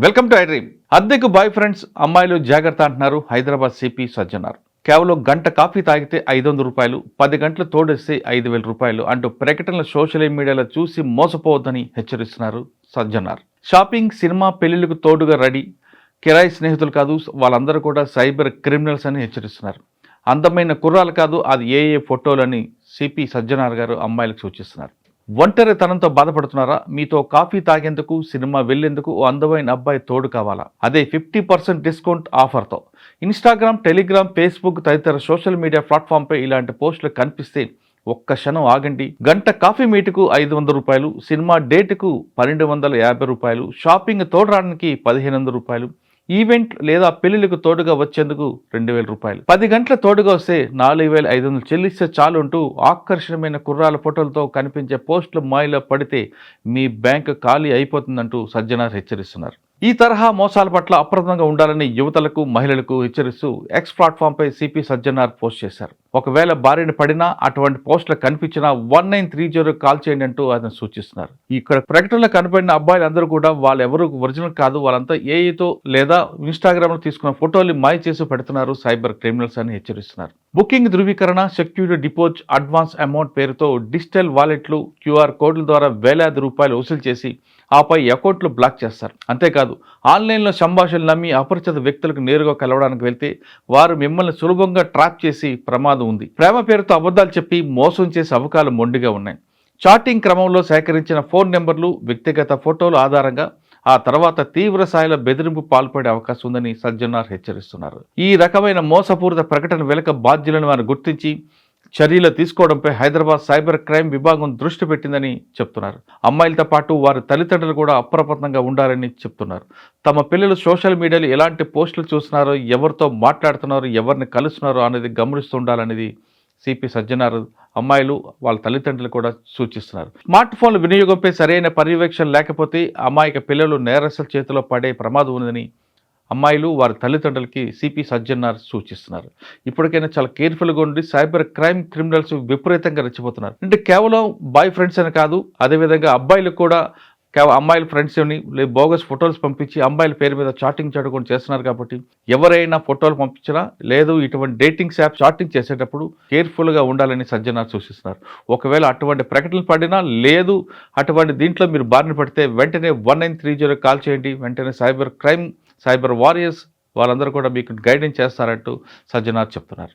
Welcome to I dream. అద్దెకు bye friends అమ్మాయిలు జాగ్రత్త అంటున్నారు హైదరాబాద్ సిపి సజ్జనార్. కేవలం గంట కాఫీ తాగితే 500 రూపాయలు, 10 గంటలు తోడేస్తే 5,000 రూపాయలు అంటూ ప్రకటనలు సోషల్ మీడియాలో చూసి మోసపోవద్దని హెచ్చరిస్తున్నారు సజ్జనార్. షాపింగ్, సినిమా, పెళ్లిళ్లకు తోడుగా రెడీ, కిరాయి స్నేహితులు కాదు, వాళ్ళందరూ కూడా సైబర్ క్రిమినల్స్ అని హెచ్చరిస్తున్నారు. అందమైన కుర్రాలు కాదు, అది ఏ ఫోటోలని సిపి సజ్జనార్ గారు అమ్మాయిలకు సూచిస్తున్నారు. ఒంటరితనంతో బాధపడుతున్నారా? మీతో కాఫీ తాగేందుకు, సినిమా వెళ్లేందుకు ఓ అందమైన అబ్బాయి తోడు కావాలా? అదే 50% డిస్కౌంట్ ఆఫర్తో. ఇన్స్టాగ్రామ్, టెలిగ్రామ్, ఫేస్బుక్ తదితర సోషల్ మీడియా ప్లాట్ఫామ్పై ఇలాంటి పోస్టులు కనిపిస్తే ఒక్క క్షణం ఆగండి. గంట కాఫీ మీటుకు 500 రూపాయలు, సినిమా డేటుకు 1250 రూపాయలు, షాపింగ్ తోడరానికి 1500 రూపాయలు, ఈవెంట్ లేదా పెళ్లిలకు తోడుగా వచ్చేందుకు 2000 రూపాయలు, 10 గంటల తోడుగా వస్తే 4500 చెల్లిస్తే చాలు అంటూ ఆకర్షణమైన కుర్రాల ఫోటోలతో కనిపించే పోస్టులు మాయలో పడితే మీ బ్యాంక్ ఖాళీ అయిపోతుందంటూ సజ్జనార్ హెచ్చరిస్తున్నారు. ఈ తరహా మోసాల పట్ల అప్రమత్తంగా ఉండాలని యువతలకు, మహిళలకు హెచ్చరిస్తూ ఎక్స్ ప్లాట్ఫామ్పై సిపి సజ్జనార్ పోస్ట్ చేశారు. ఒకవేళ బారిన పడినా, అటువంటి పోస్టులు కనిపించినా 1930 కాల్ చేయండి అంటూ ఆయన సూచిస్తున్నారు. ఇక్కడ ప్రకటనలో కనబడిన అబ్బాయిలందరూ కూడా వాళ్ళెవరూ ఒరిజినల్ కాదు, వాళ్ళంతా ఏఐతో లేదా ఇన్స్టాగ్రామ్లో తీసుకున్న ఫోటోలు మాయ చేసి పెడుతున్నారు సైబర్ క్రిమినల్స్ అని హెచ్చరిస్తున్నారు. బుకింగ్ ధృవీకరణ, సెక్యూరిటీ డిపాజిట్, అడ్వాన్స్ అమౌంట్ పేరుతో డిజిటల్ వాలెట్లు, క్యూఆర్ కోడ్ల ద్వారా వేలాది రూపాయలు వసూలు చేసి ఆపై అకౌంట్లు బ్లాక్ చేస్తారు. అంతేకాదు, ఆన్లైన్లో సంభాషణలు నమ్మి అపరిచిత వ్యక్తులకు నేరుగా కలవడానికి వెళ్తే వారు మిమ్మల్ని సులభంగా ట్రాప్ చేసి ప్రమాదం ఉంది. ప్రేమ పేరుతో అబద్ధాలు చెప్పి మోసం చేసే అవకాశాలు మొండిగా ఉన్నాయి. చాటింగ్ క్రమంలో సేకరించిన ఫోన్ నెంబర్లు, వ్యక్తిగత ఫోటోల ఆధారంగా ఆ తర్వాత తీవ్ర స్థాయిలో బెదిరింపు పాల్పడే అవకాశం ఉందని సజ్జనార్ హెచ్చరిస్తున్నారు. ఈ రకమైన మోసపూరిత ప్రకటన వెనుక బాధ్యులను వారు గుర్తించి చర్యలు తీసుకోవడంపై హైదరాబాద్ సైబర్ క్రైమ్ విభాగం దృష్టి పెట్టిందని చెప్తున్నారు. అమ్మాయిలతో పాటు వారి తల్లిదండ్రులు కూడా అప్రమత్తంగా ఉండాలని చెప్తున్నారు. తమ పిల్లలు సోషల్ మీడియాలో ఎలాంటి పోస్టులు చూస్తున్నారో, ఎవరితో మాట్లాడుతున్నారో, ఎవరిని కలుస్తున్నారో అనేది గమనిస్తూ ఉండాలనేది సిపి సజ్జనార్ అమ్మాయిలు వాళ్ళ తల్లిదండ్రులు కూడా సూచిస్తున్నారు. స్మార్ట్ ఫోన్ల వినియోగంపై సరైన పర్యవేక్షణ లేకపోతే అమాయక పిల్లలు నేరస్తుల చేతిలో పడే ప్రమాదం ఉందని అమ్మాయిలు వారి తల్లిదండ్రులకి సిపి సజ్జనార్ సూచిస్తున్నారు. ఇప్పటికైనా చాలా కేర్ఫుల్గా ఉండి, సైబర్ క్రైమ్ క్రిమినల్స్ విపరీతంగా రెచ్చిపోతున్నారు. అంటే కేవలం బాయ్ ఫ్రెండ్స్ అని కాదు, అదేవిధంగా అబ్బాయిలు కూడా అమ్మాయిల ఫ్రెండ్స్ని బోగస్ ఫోటోలు పంపించి అమ్మాయిల పేరు మీద చాటింగ్ చేయడం చేస్తున్నారు. కాబట్టి ఎవరైనా ఫోటోలు పంపించినా లేదు, ఇటువంటి డేటింగ్స్ యాప్ చాటింగ్ చేసేటప్పుడు కేర్ఫుల్గా ఉండాలని సజ్జనార్ సూచిస్తున్నారు. ఒకవేళ అటువంటి ప్రకటనలు పడినా లేదు, అటువంటి దీంట్లో మీరు బారిన పడితే వెంటనే 1930 కాల్ చేయండి. వెంటనే సైబర్ క్రైమ్, సైబర్ వారియర్స్ వాళ్ళందరూ కూడా మీకు గైడెన్స్ చేస్తారంటూ సజ్జనార్ చెప్తున్నారు.